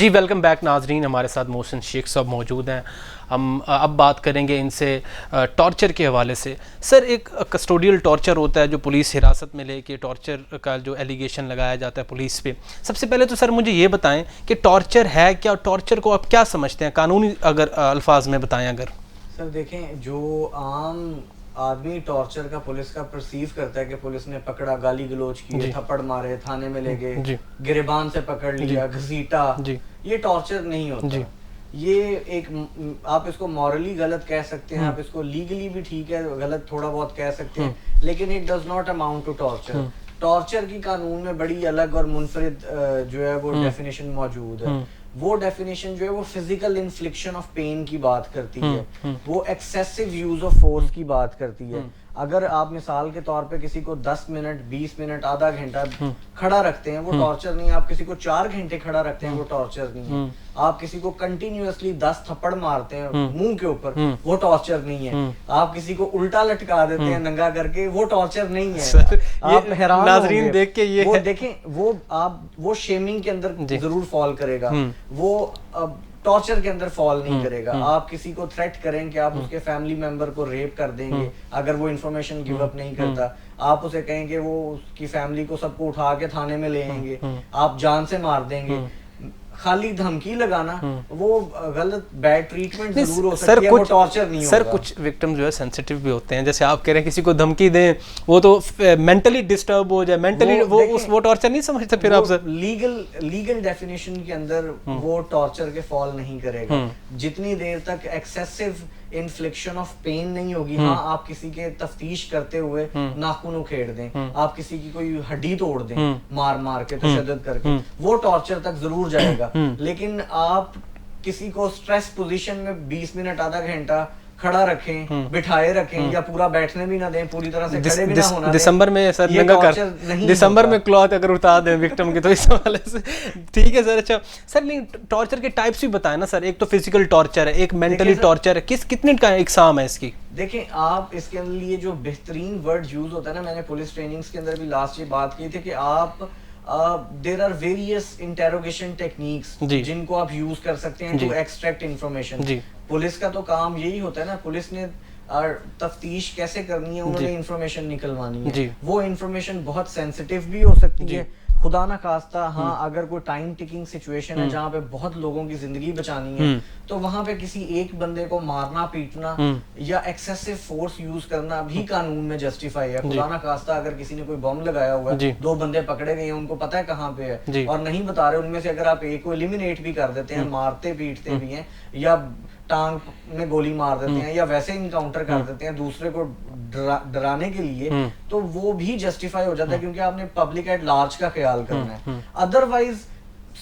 जी welcome back नाजरीन, हमारे साथ मोहसिन शेख साहब मौजूद हैं। हम अब बात करेंगे इनसे टॉर्चर के हवाले से। सर, एक कस्टोडियल टॉर्चर होता है जो पुलिस हिरासत में लेके टॉर्चर का जो एलिगेशन लगाया जाता है पुलिस पे। सबसे पहले तो सर मुझे ये बताएं कि टॉर्चर है क्या, टॉर्चर को आप क्या समझते हैं, कानूनी अगर अल्फाज में बताएं अगर। सर देखें, जो आम आदमी टॉर्चर का पुलिस का परसीव करता है कि पुलिस ने पकड़ा, गाली गलोच की, थप्पड़ मारे, थाने में ले गए, गिरबान से पकड़ लिया, घसीटा, ये टॉर्चर नहीं होता। ये एक आप इसको मॉरली गलत कह सकते हैं, आप इसको लीगली भी ठीक है गलत थोड़ा बहुत कह सकते हैं, लेकिन it does not amount to torture. Torture की कानून में बड़ी अलग और मुनफरिद जो है वो डेफिनेशन मौजूद है। वो डेफिनेशन जो है वो फिजिकल इन्फ्लिक्शन ऑफ पेन की बात करती है, वो एक्सेसिव यूज ऑफ फोर्स की बात करती है। अगर आप मिसाल के तौर पे किसी को 10 मिनट 20 मिनट आधा घंटा खड़ा रखते हैं वो टॉर्चर नहीं है। आप किसी को 4 घंटे खड़ा रखते हैं वो टॉर्चर नहीं है। आप किसी को कंटिन्यूअसली 10 थप्पड़ मारते हैं मुंह के ऊपर, वो टॉर्चर नहीं है। आप किसी को उल्टा लटका देते हैं नंगा करके, वो टॉर्चर नहीं है। आप हैरान नाज़रीन देख के ये वो देखें, वो शेमिंग के अंदर जरूर फॉल करेगा, वो टॉर्चर के अंदर फॉल नहीं करेगा। आप किसी को थ्रेट करें कि आप उसके फैमिली मेंबर को रेप कर देंगे अगर वो इन्फॉर्मेशन गिव अप नहीं करता, आप उसे कहेंगे वो उसकी फैमिली को सबको उठा के थाने में ले आएंगे, आप जान से मार देंगे, खाली धमकी लगाना वो गलत बैड ट्रीटमेंट जरूर हो सकती है, वो टॉर्चर नहीं होगा। सर कुछ विक्टिम जो है सेंसिटिव भी होते हैं, जैसे आप कह रहे हैं किसी को धमकी दें वो तो मेंटली डिस्टर्ब हो जाए, मेंटली वो टॉर्चर नहीं समझते फिर आप सर? लीगल डेफिनेशन के अंदर वो टॉर्चर के फॉल नहीं करेगा जितनी देर तक एक्सेसिव इन्फ्लिक्शन ऑफ पेन नहीं होगी। हाँ, आप किसी के तफ्तीश करते हुए नाखून उखेड़ दें, आप किसी की कोई हड्डी तोड़ दें मार मार के, तशद्दुद करके, वो टॉर्चर तक जरूर जाएगा। लेकिन आप किसी को स्ट्रेस पोजीशन में 20 मिनट आधा घंटा खड़ा रखें, बिठाए रखें, या पूरा बैठने भी ना दें, पूरी तरह से खड़े भी ना होना दें। दिसंबर में सर नंगा कर, दिसंबर में क्लॉथ अगर उतार दें विक्टिम की तो इस वाले से ठीक है सर। अच्छा सर, नहीं टॉर्चर के टाइप्स भी बताएं ना सर। एक तो फिजिकल टॉर्चर है, एक मेंटली टॉर्चर है, कितने का इकसाम है इसकी? देखें, आप इसके लिए जो बेहतरीन वर्ड यूज होता है ना, मैंने पुलिस ट्रेनिंग्स के अंदर भी लास्ट ये बात की थी कि आप there are various interrogation techniques जिनको आप यूज कर सकते हैं टू एक्सट्रैक्ट इंफॉर्मेशन। पुलिस का तो काम यही होता है ना, पुलिस ने तफ्तीश कैसे करनी है, उन्होंने इंफॉर्मेशन निकलवानी है। वो इंफॉर्मेशन बहुत सेंसिटिव भी हो सकती है, खुदा ना खास्ता। हाँ, अगर कोई टाइम टिकिंग सिचुएशन है जहाँ पे बहुत लोगों की जिंदगी बचानी है, तो वहां पे किसी एक बंदे को मारना पीटना या एक्सेसिव फोर्स यूज करना भी कानून में जस्टिफाई है। खुदा ना खास्ता अगर किसी ने कोई बम लगाया हुआ है, 2 बंदे पकड़े गए हैं, उनको पता है कहाँ पे है और नहीं बता रहे, उनमें से अगर आप एक को एलिमिनेट भी कर देते हैं, मारते पीटते भी हैं या टांग में गोली मार देते हैं या वैसे इनकाउंटर कर देते हैं दूसरे को डराने के लिए, तो वो भी जस्टिफाई हो जाता है क्योंकि आपने पब्लिक एट लार्ज का ख्याल करना है। अदरवाइज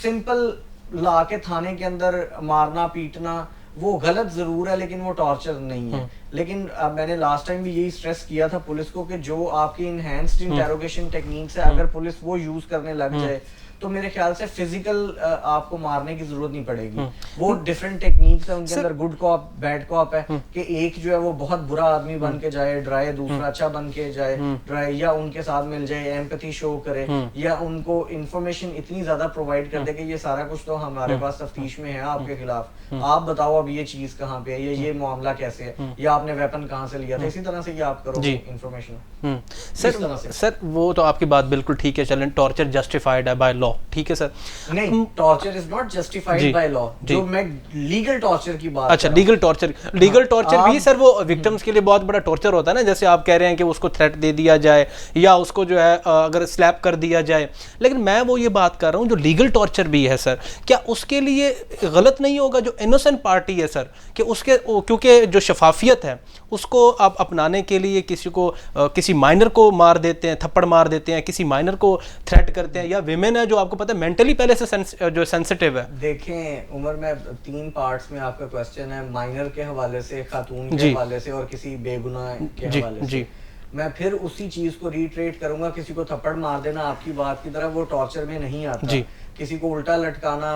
सिंपल ला के थाने के अंदर मारना पीटना वो गलत जरूर है, लेकिन वो टॉर्चर नहीं है। लेकिन मैंने लास्ट टाइम भी यही स्ट्रेस किया था पुलिस को कि जो आपकी इनहैंस्ड इंटेरोगेशन टेक्निक्स है, अगर पुलिस वो यूज करने लग जाए तो मेरे ख्याल से फिजिकल आपको मारने की जरूरत नहीं पड़ेगी। वो डिफरेंट टेक्निक्स है, उनके अंदर गुड कॉप बैड कॉप है कि एक जो है वो बहुत बुरा आदमी बन के जाए ड्राई, दूसरा अच्छा बन के जाए ड्राई, या उनके साथ मिल जाए, एम्पैथी शो करे, या उनको इंफॉर्मेशन इतनी ज्यादा प्रोवाइड कर दे कि ये सारा कुछ तो हमारे पास तफ्तीश में है आपके खिलाफ, आप बताओ अब ये चीज कहाँ पे है, ये मामला कैसे है, या आपने वेपन कहाँ से लिया था। इसी तरह से ये आप करो इंफॉर्मेशन। सर वो तो आपकी बात बिल्कुल ठीक है, चलें टॉर्चर जस्टिफाइड है बाय लॉ, ठीक है सर? नहीं, torture is not justified by law. जो मैं लीगल टॉर्चर की बात, अच्छा लीगल टॉर्चर भी सर वो विक्टिम्स के लिए बहुत बड़ा टॉर्चर होता है ना, जैसे आप कह रहे हैं कि उसको थ्रेट दे दिया जाए या उसको जो है अगर स्लैप कर दिया जाए। लेकिन मैं वो ये बात कर रहा हूँ जो लीगल टॉर्चर भी है सर, क्या उसके लिए गलत नहीं होगा जो इनोसेंट पार्टी है सर, कि उसके क्योंकि जो शफाफियत है उसको आप अपनाने के लिए किसी को किसी माइनर को मार देते हैं, थप्पड़ मार देते हैं, किसी माइनर को थ्रेट करते हैं, या विमेन है जो आपको पता है मेंटली पहले से जो सेंसिटिव है। देखें उमर, मैं 3 पार्ट्स में आपका क्वेश्चन है, माइनर के हवाले से, खातून के हवाले से और किसी बेगुनाह के हवाले से। मैं फिर उसी चीज को रिट्रेट करूंगा, किसी को थप्पड़ मार देना आपकी बात की तरह वो टॉर्चर में नहीं आता। किसी को उल्टा लटकाना,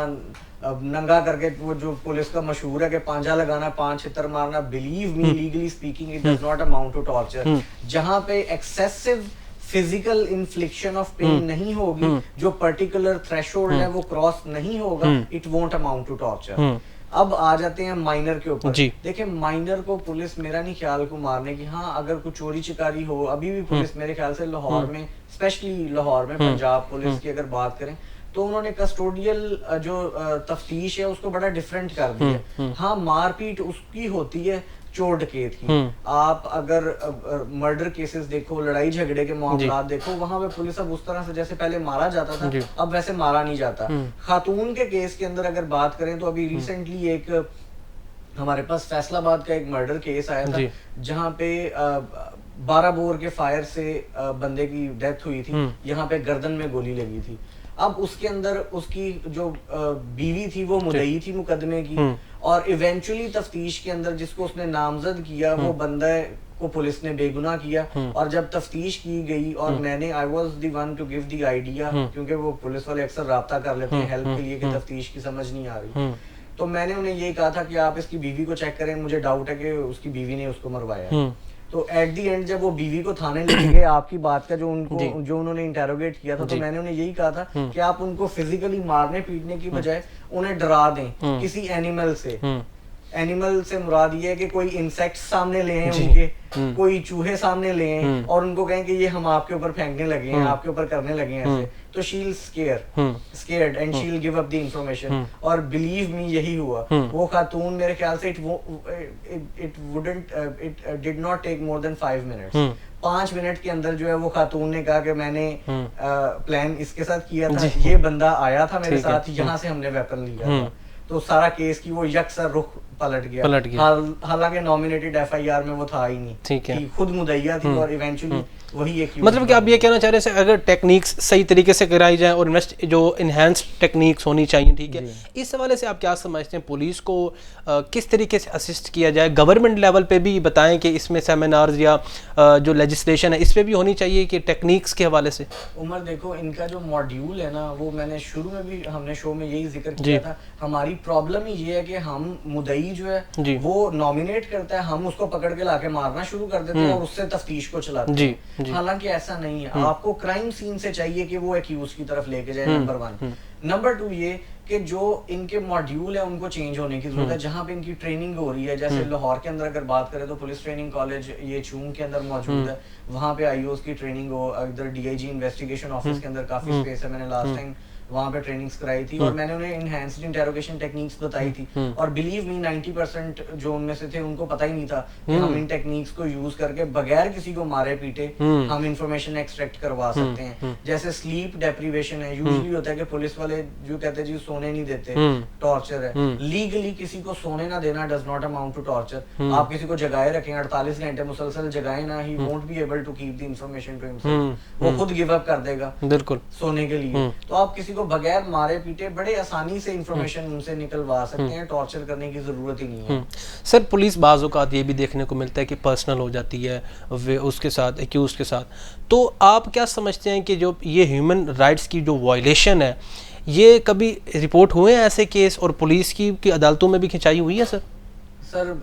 नंगा करके, वो जो पुलिस का मशहूर है कि पांजा लगाना, 5 छितर मारना, believe me legally speaking it does not amount to torture. जहां पे excessive physical infliction of pain नहीं होगी, जो पर्टिकुलर थ्रेशोल्ड है वो क्रॉस नहीं होगा, it won't amount to torture. अब आ जाते हैं माइनर के ऊपर। देखिए माइनर को पुलिस, मेरा नहीं ख्याल को मारने की, हाँ अगर कुछ चोरी चिकारी हो, अभी भी पुलिस मेरे ख्याल से लाहौर में, स्पेशली लाहौर में पंजाब पुलिस की अगर बात करें तो उन्होंने कस्टोडियल जो तफ्तीश है उसको बड़ा डिफरेंट कर दिया। हाँ मारपीट उसकी होती है चोर डकैत की। आप अगर मर्डर केसेस देखो, लड़ाई झगड़े के मामला देखो, वहां पे पुलिस अब उस तरह से जैसे पहले मारा जाता था अब वैसे मारा नहीं जाता। खातून के केस के अंदर अगर बात करें तो अभी रिसेंटली एक हमारे पास फैसलाबाद का एक मर्डर केस आया था जहाँ पे 12 बोर के फायर से बंदे की डेथ हुई थी, यहाँ पे गर्दन में गोली लगी थी। अब उसके अंदर उसकी जो बीवी थी वो मुद्दई थी मुकदमे की, और इवेंचुअली तफ्तीश के अंदर जिसको उसने नामजद किया वो बंदा को पुलिस ने बेगुनाह किया। और जब तफ्तीश की गई और मैंने I was the one two give the idea, क्योंकि वो पुलिस वाले अक्सर राब्ता कर लेते हैं हेल्प के लिए कि तफ्तीश की समझ नहीं आ रही, तो मैंने उन्हें यही कहा था कि आप इसकी बीवी को चेक करें, मुझे डाउट है कि उसकी बीवी ने उसको मरवाया। तो एट दी एंड जब वो बीवी को थाने लेके गए, आपकी बात का जो उन्होंने इंटेरोगेट किया था, तो मैंने उन्हें यही कहा था कि आप उनको फिजिकली मारने पीटने की बजाय उन्हें डरा दें किसी एनिमल से। एनिमल से मुराद ये है कि कोई इंसेक्ट सामने ले आए उनके, कोई चूहे सामने ले आए और उनको कहें कि ये हम आपके ऊपर फेंकने लगे हैं, आपके ऊपर करने लगे हैं ऐसे, तो she'll scared and she'll give up the information. और बिलीव मी यही हुआ। वो खातून मेरे ख्याल से it did not take more than 5 minutes. 5 minute के अंदर जो है वो खातून ने कहा कि मैंने प्लान इसके साथ किया था, ये बंदा आया था मेरे साथ, यहाँ से हमने वेपन लिया था। तो सारा केस की वो यकसर रुख पलट गया। हालांकि नॉमिनेटेड एफआईआर में वो था ही नहीं, ठीक है, खुद मुद्दईया थी और इवेंचुअली वही एक। मतलब कि आप ये कहना चाह रहे हैं अगर टेक्निक्स सही तरीके से कराई जाए और जो इनहेंस्ड टेक्निक्स होनी चाहिए, ठीक है, इस हवाले से आप क्या समझते हैं पुलिस को किस तरीके से असिस्ट किया जाए? गवर्नमेंट लेवल पे भी बताएं कि इसमें सेमिनार्स या जो लेजिस्लेशन है इस पे भी होनी चाहिए कि टेक्निक्स के हवाले से। उमर देखो इनका जो मॉड्यूल है ना, वो मैंने शुरू में भी हमने शो में यही जिक्र किया था, हमारी प्रॉब्लम ही ये है कि हम मुद्दई जो है वो नॉमिनेट करता है, हम उसको पकड़ के लाके मारना शुरू कर देते हैं और उससे तफ्तीश को चलाते हैं। हालांकि ऐसा नहीं है, आपको क्राइम सीन से चाहिए कि वो एक्यूज की तरफ लेके जाए, नंबर 1। नंबर 2 ये कि जो इनके मॉड्यूल है उनको चेंज होने की जरूरत है। जहां पे इनकी ट्रेनिंग हो रही है, जैसे लाहौर के अंदर अगर बात करें तो पुलिस ट्रेनिंग कॉलेज ये चूंग के अंदर मौजूद है, वहां पे आईओएस की ट्रेनिंग हो, इधर डीआईजी इन्वेस्टिगेशन ऑफिस के अंदर काफी स्पेस है, मैंने लास्ट टाइम वहां पे ट्रेनिंग्स कराई थी और मैंने उन्हें इनहैंस्ड इंटेरोगेशन टेक्निक्स बताई थी। और बिलीव मी 90% जो उनमें से थे उनको पता ही नहीं था कि हम इन टेक्निक्स को यूज करके बगैर किसी को मारे पीटे हम इंफॉर्मेशन एक्सट्रैक्ट करवा सकते हैं। जैसे स्लीप डेप्रीवेशन है, यूजुअली होता है कि पुलिस वाले जो कहते हैं जी सोने नहीं देते, टॉर्चर है। लीगली किसी को सोने ना देना does not amount to torture. आप किसी को जगाए रखें 48 घंटे मुसलसल जगाए ना, he won't be able to keep the information to himself, वो खुद गिव अप कर देगा बिल्कुल सोने के लिए। तो आप किसी को बगैर मारे पीटे बड़े आसानी से इंफॉर्मेशन उनसे निकलवा सकते हैं, टॉर्चर करने की जरूरत ही नहीं है। सर पुलिस बाज़ औक़ात ये भी देखने को मिलता है कि पर्सनल हो जाती है उसके साथ, एक्यूज के साथ, तो आप क्या समझते हैं कि जो ये ह्यूमन राइट्स की जो वायलेशन है, ये कभी रिपोर्ट हुए हैं ऐसे केस और पुलिस की अदालतों में भी खिंचाई हुई है? सर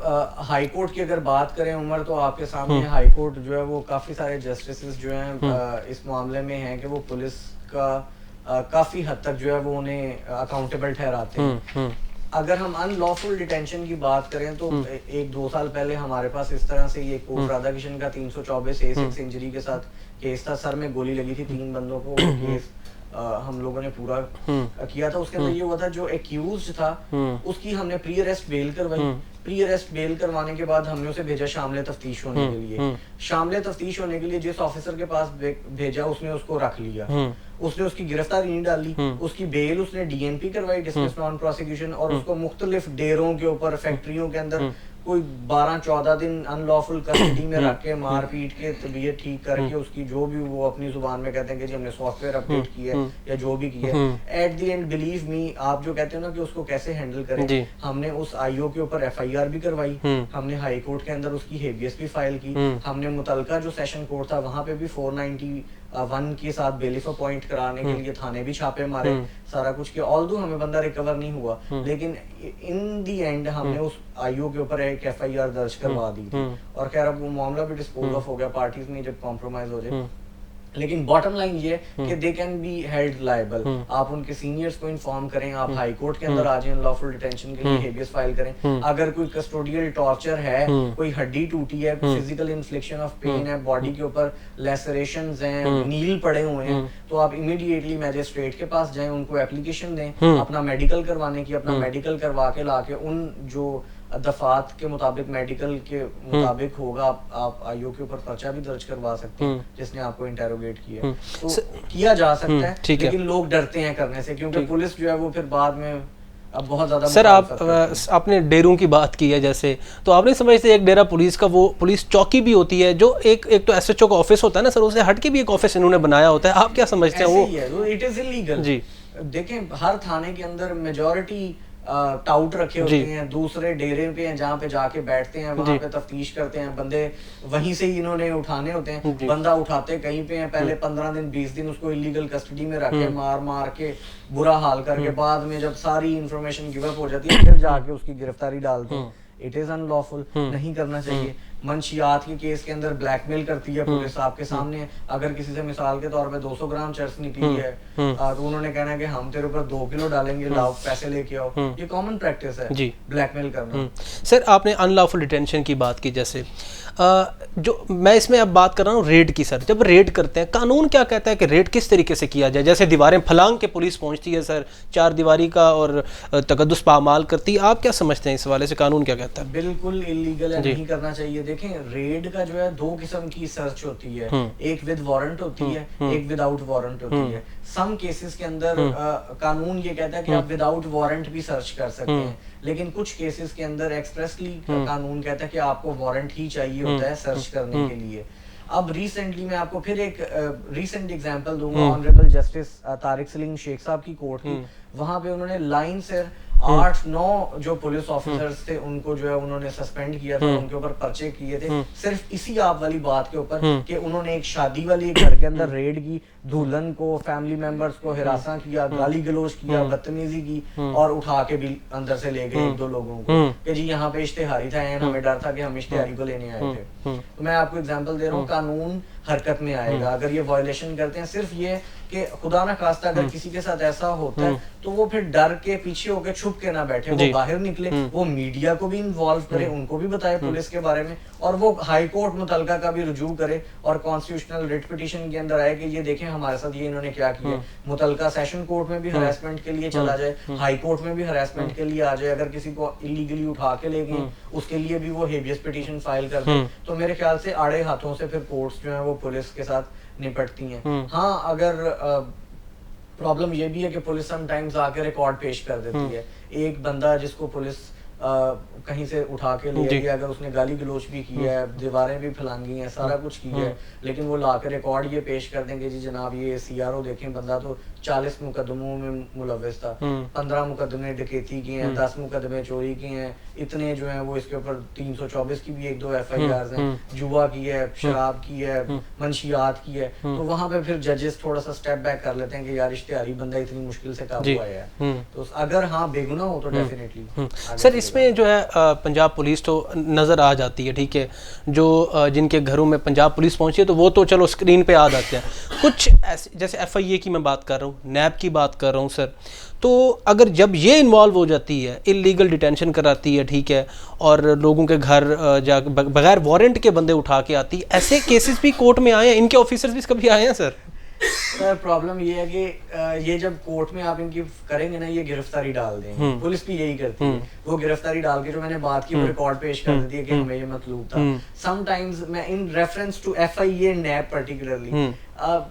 हाई कोर्ट की अगर बात करें उमर, तो आपके सामने हाई कोर्ट जो है वो काफी सारे जस्टिस जो हैं इस मामले में हैं कि वो पुलिस का काफी हद तक जो है वो उन्हें अकाउंटेबल ठहराते हैं। अगर हम अनलॉफुल डिटेंशन की बात करें तो 1-2 साल पहले हमारे पास इस तरह से ये कोर्ट राधा किशन का 324 A6 इंजरी के साथ केस था, सर में गोली लगी थी 3 बंदों को, केस हम लोगों ने पूरा किया था। उसके अंदर ये हुआ था जो एक्यूज्ड था उसकी हमने प्री अरेस्ट बेल करवाई, प्री अरेस्ट बेल करवाने के बाद हमने उसे भेजा शामिल तफ्तीश होने के लिए। शामिल तफ्तीश होने के लिए जिस ऑफिसर के पास भेजा उसने उसको रख लिया, उसने उसकी गिरफ्तारी नहीं डाली, उसकी बेल उसने डीएनपी करवाई, डिसमिस नॉन प्रोसिक्यूशन, और उसको मुख्तलिफ डेरों के ऊपर, फैक्ट्रियों के अंदर कोई 12-14 दिन अनलॉफुल कस्टडी में रख के मार पीट के तबीयत ठीक करके उसकी जो भी वो अपनी जुबान में कहते हैं कि जी हमने सॉफ्टवेयर अपडेट किया है या जो भी किया है, at the end believe me आप जो कहते हो ना कि उसको कैसे हैंडल करें, हमने उस आईओ के ऊपर एफआईआर भी करवाई, हमने हाई कोर्ट के अंदर उसकी हेबियस भी फाइल की, हमने मुतलका जो सेशन कोर्ट था वहां पे भी 491 के साथ बेलिफ अपॉइंट कराने के लिए थाने भी छापे मारे, सारा कुछ किया। ऑल्दो हमें बंदा रिकवर नहीं हुआ, लेकिन इन दी एंड हमने उस आईओ के ऊपर एक एफआईआर दर्ज करवा दी थी और खैर अब वो मामला भी डिस्पोज ऑफ हो गया, पार्टीज में जब कॉम्प्रोमाइज हो जाए। लेकिन बॉटम लाइन ये है कि they can be held liable. आप उनके सीनियर्स को इन्फॉर्म करें, आप हाई कोर्ट के अंदर आ जाएं अनलॉफुल डिटेंशन के लिए हेबियस फाइल करें। अगर कोई कस्टोडियल टॉर्चर है, कोई हड्डी टूटी है, फिजिकल इन्फ्लिक्शन ऑफ पेन है, बॉडी के ऊपर लेसरेशंस हैं, नील पड़े हुए हैं, तो आप इमीडिएटली मैजिस्ट्रेट के पास जाएं, उनको एप्लीकेशन दें अपना मेडिकल करवाने की, अपना मेडिकल करवा के लाके उन जो दफात के मुताबिक मेडिकल के मुताबिक होगा आप आईओ के ऊपर पर्चा भी दर्ज करवा सकते हैं जिसने आपको इंटेरोगेट किया, तो किया जा सकता है। लेकिन लोग डरते हैं करने से, क्योंकि पुलिस जो है वो फिर बाद में अब बहुत ज्यादा। सर आपने डेरों की बात की है जैसे, तो आप नहीं समझते एक डेरा पुलिस का वो पुलिस चौकी भी होती है जो एक तो एसएचओ का ऑफिस होता है ना सर, उससे हट के भी एक ऑफिस इन्होंने बनाया होता है, आप क्या समझते हैं वो? इट इज इलीगल जी। देखें हर थाने के अंदर मेजॉरिटी टाउट रखे होते हैं, दूसरे डेरे पे हैं जहाँ पे जाके बैठते हैं, वहाँ पे तफ्तीश करते हैं, बंदे वहीं से ही इन्होंने उठाने होते हैं। बंदा उठाते कहीं पे हैं, पहले 15 दिन 20 दिन उसको इलीगल कस्टडी में रखे, मार के बुरा हाल करके, बाद में जब सारी इंफॉर्मेशन गिव अप हो जाती है फिर जाके उसकी गिरफ्तारी डालते हैं। इट इज अनलॉफुल, नहीं करना चाहिए। मंशियात के केस के अंदर ब्लैकमेल करती है पुलिस आपके सामने। अगर किसी से मिसाल के तौर पे 200 ग्राम चरस निकली है तो उन्होंने कहना है कि हम तेरे ऊपर 2 किलो डालेंगे, लाओ पैसे लेके आओ। ये कॉमन प्रैक्टिस है जी, ब्लैकमेल करना। सर आपने अनलॉफुल डिटेंशन की बात की, जैसे जो मैं इसमें अब बात कर रहा हूँ रेड की। सर जब रेड करते हैं कानून क्या कहता है कि रेड किस तरीके से किया जाए? जैसे दीवारें फलांग के पुलिस पहुंचती है सर, 4 दीवारी का और तकद्दुस पामाल करती है, आप क्या समझते हैं इस हवाले से कानून क्या कहता है? बिल्कुल इलीगल है, नहीं करना चाहिए। देखें रेड का जो है 2 किस्म की सर्च होती है, एक विद वारंट होती है, एक विदाउट वारंट होती है। सम केसेस के अंदर कानून ये कहता है कि आप विदाउट वारंट भी सर्च कर सकते हैं, लेकिन कुछ केसेस के अंदर एक्सप्रेसली कानून कहता है कि आपको वारंट ही चाहिए होता है सर्च करने के लिए। अब रिसेंटली मैं आपको फिर एक रिसेंट एग्जांपल दूंगा, ऑनरेबल जस्टिस तारिक सलीम शेख साहब की कोर्ट की। वहां पे उन्होंने लाइन से 8-9 जो पुलिस ऑफिसर्स थे उनको जो है उन्होंने सस्पेंड किया था, उनके ऊपर पर्चे किए थे सिर्फ इसी आप वाली बात के ऊपर कि उन्होंने एक शादी वाली घर के अंदर रेड की, दुल्हन को, फैमिली मेंबर्स को हिरासा किया, गाली गलौज किया, बदतमीजी की और उठा के भी अंदर से ले गए 1-2 लोगों को कि जी यहाँ पे इश्तेहारी था, हमें डर था कि हम इश्तेहारी को लेने आए थे। तो मैं आपको एग्जांपल दे रहा हूँ, कानून हरकत में आएगा अगर ये वायलेशन करते हैं। सिर्फ ये कि खुदा ना खास्ता अगर किसी के साथ ऐसा होता है तो वो फिर डर के पीछे होकर छुप के ना बैठे, वो बाहर निकले, वो मीडिया को भी इन्वॉल्व करे, उनको भी बताए पुलिस के बारे में, और वो हाई कोर्ट मुतलका का भी रुजू करे और कॉन्स्टिट्यूशनल रिट पिटीशन के अंदर आए कि ये देखें हमारे साथ ये इन्होंने क्या किया। मुतलका सेशन कोर्ट में भी हरासमेंट के लिए चला जाए, हाई कोर्ट में भी हरासमेंट के लिए आ जाए। अगर किसी को इलीगली उठा के ले गए उसके लिए भी वो हेबियस पिटीशन फाइल कर दे, तो मेरे ख्याल से आड़े हाथों से फिर कोर्ट्स जो है वो पुलिस के साथ निपटती हैं। हाँ, अगर प्रॉब्लम ये भी है कि पुलिस समटाइम्स आके रिकॉर्ड पेश कर देती है। एक बंदा जिसको पुलिस कहीं से उठा के ले गया, अगर उसने गाली गलोच भी की है, दीवारें भी फलांगी हैं, सारा कुछ किया है, लेकिन वो लाके रिकॉर्ड ये पेश कर देंगे जी जनाब ये सीआरओ देखें बंदा तो 40 मुकदमों में मुलव्वस था, 15 मुकदमे डकैती के हैं, 10 मुकदमे चोरी के हैं, इतने जो हैं वो इसके ऊपर 324 की भी 1-2 FIRs हैं, जुआ की है, शराब की है, मंशियात की है। तो वहां पे फिर जजेस थोड़ा सा स्टेप बैक कर लेते हैं कि यार इश्तेहारी बंदा इतनी मुश्किल से काबू आया है, तो अगर हाँ बेगुनाह हो तो डेफिनेटली। सर इसमें जो है पंजाब पुलिस तो नज़र आ जाती है, ठीक है, जो जिनके घरों में पंजाब पुलिस पहुंची है तो वो तो चलो स्क्रीन पे आ जाते हैं। कुछ ऐसे जैसे FIA की मैं बात कर रहा हूँ, नैब की बात कर रहा हूँ सर, तो अगर जब ये इन्वॉल्व हो जाती है, इलीगल डिटेंशन कराती है, ठीक है, और लोगों के घर जा बगैर वारंट के बंदे उठा के आती है, ऐसे केसेस भी कोर्ट में आए हैं, इनके ऑफिसर्स भी कभी आए हैं सर? सर प्रॉब्लम ये है कि ये जब कोर्ट में आप इनकी करेंगे ना, ये गिरफ्तारी डाल देंगे, पुलिस भी यही करती है, वो गिरफ्तारी डाल के जो मैंने बात की वो रिकॉर्ड पेश कर देती है कि हमें ये मतलूब था। समटाइम्स मैं in reference to FIA NAB particularly,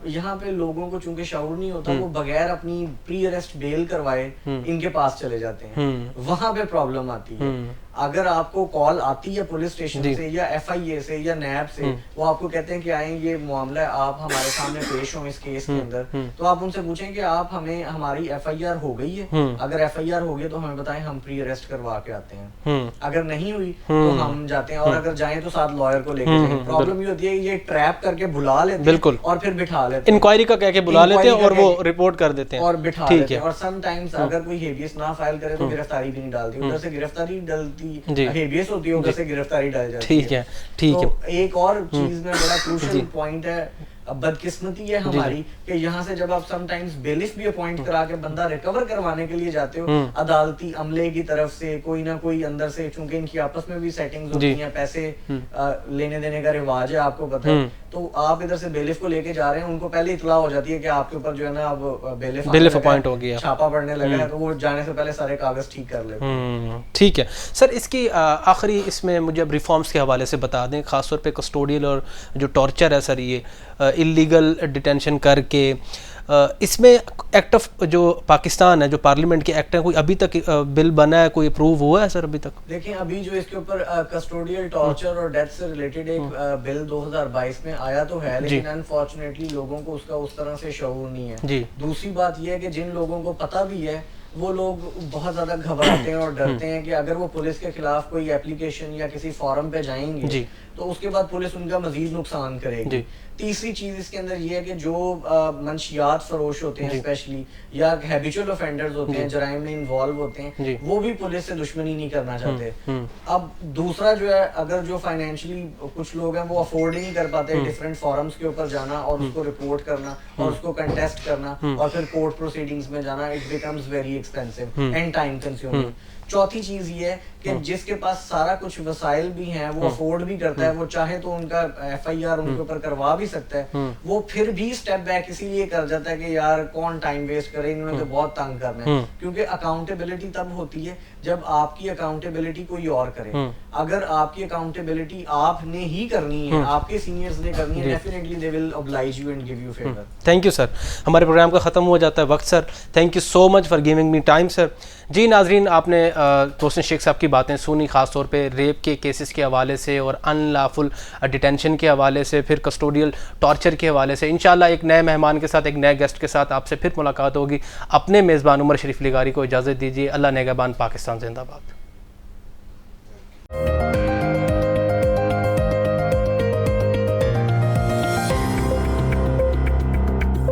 यहाँ पे लोगों को चूंकि शऊर नहीं होता, वो बगैर अपनी प्री अरेस्ट बेल करवाए इनके पास चले जाते हैं, वहां पे प्रॉब्लम आती है। अगर आपको कॉल आती है पुलिस स्टेशन से या FIA से या नैब से, वो आपको कहते हैं कि आए ये मामला है, आप हमारे सामने पेश हो इस केस के अंदर, तो आप उनसे पूछें कि आप हमें हमारी FIR हो गई है, अगर FIR हो गई तो हमें बताएं, हम प्री अरेस्ट करवा के आते हैं, अगर नहीं हुई तो हम जाते हैं, और अगर जाएं तो साथ लॉयर को लेके जाएं। प्रॉब्लम ये होती है ये ट्रैप करके बुला लेते हैं और फिर बिठा लेते हैं, इंक्वायरी का कह के बुला लेते हैं और वो रिपोर्ट कर देते हैं और बिठा लेते हैं। और समटाइम्स अगर कोई हेबियस ना फाइल करे तो गिरफ्तारी भी नहीं डालती, उधर से गिरफ्तारी डलती, हेबियस होती है उधर से गिरफ्तारी डाल जाती है। ठीक है, ठीक है। तो एक और चीज में बड़ा क्रूशियल पॉइंट है अब बदकिस्मती है हमारी कि यहाँ से जब आप समटाइम्स बेलिफ भी अपॉइंट करा के बंदा रिकवर करवाने के लिए जाते हो अदालती अमले की तरफ से कोई ना कोई अंदर से, चूंकि इनकी आपस में भी सेटिंग्स होती हैं, पैसे लेने देने का रिवाज है आपको पता है, तो आप इधर से बेलिफ को लेके जा रहे हैं, उनको पहले इतला हो जाती है कि आपके ऊपर जो है ना अब बेलिफ अपॉइंट हो गया, छापा पड़ने लगा है, तो वो जाने से पहले सारे कागज ठीक कर लेते हैं। ठीक है सर, इसकी आखिरी इसमें मुझे अब रिफॉर्म्स के हवाले से बता दें, खासतौर पे कस्टोडियल और जो टॉर्चर है सर, ये इलीगल डिटेंशन करके, इसमें एक्ट ऑफ जो पाकिस्तान है, जो पार्लियामेंट के एक्ट है, कोई अभी तक बिल बना है, कोई अप्रूव हुआ है सर अभी तक? देखिए अभी जो इसके ऊपर कस्टोडियल टॉर्चर और डेथ से रिलेटेड एक बिल 2022 में आया तो है, लेकिन अनफॉर्चुनेटली लोगों को उसका उस तरह से शऊर नहीं है। दूसरी बात यह है कि जिन लोगों को पता भी है वो लोग बहुत ज्यादा घबराते हैं और डरते हैं कि अगर वो पुलिस के खिलाफ कोई एप्लीकेशन या किसी फॉरम पे जाएंगे तो उसके बाद पुलिस उनका मजीद नुकसान करेगी। तीसरी चीज इसके अंदर ये है कि जो मंशियात फरोश होते हैं स्पेशली या हैबिचुअल ऑफेंडर्स होते हैं, जराइम में इन्वॉल्व होते हैं, वो भी पुलिस से दुश्मनी नहीं करना चाहते। अब दूसरा जो है, अगर जो फाइनेंशियली कुछ लोग हैं वो अफोर्ड ही नहीं कर पाते डिफरेंट फॉरम्स के ऊपर जाना और उसको रिपोर्ट करना और उसको कंटेस्ट करना और फिर कोर्ट प्रोसीडिंग्स में जाना, it becomes very expensive and time consuming. चौथी चीज ये है कि जिसके पास सारा कुछ वसाइल भी हैं, वो अफोर्ड भी करता है, वो चाहे तो उनका FIR उनके ऊपर करवा भी सकता है, वो फिर भी स्टेप बैक इसीलिए कर जाता है कि यार कौन टाइम वेस्ट करे, इन्होंने तो बहुत तंग करना है। क्योंकि अकाउंटेबिलिटी तब होती है जब आपकी अकाउंटेबिलिटी कोई और करे। अगर आपकी अकाउंटेबिलिटी आपने ही करनी है, आपके सीनियर्स ने करनी है, definitely they will oblige you and give you favour. Thank you sir, हमारे प्रोग्राम का ख़त्म हो जाता है वक्त सर। Thank you so much for giving me time sir. जी नाजरीन, आपने तोसिन शेख साहब की बातें सुनी, ख़ास तौर पे रेप के केसेस के हवाले से और अनलॉफुल डिटेंशन के हवाले से, फिर कस्टोडियल टॉर्चर के हवाले से। इंशाल्लाह एक नए मेहमान के साथ, एक नए गेस्ट के साथ आपसे फिर मुलाकात होगी। अपने मेज़बान उमर शरीफ लिगारी को इजाज़त दीजिए। अल्लाह नेगहबान, पाकिस्तान जिंदाबाद।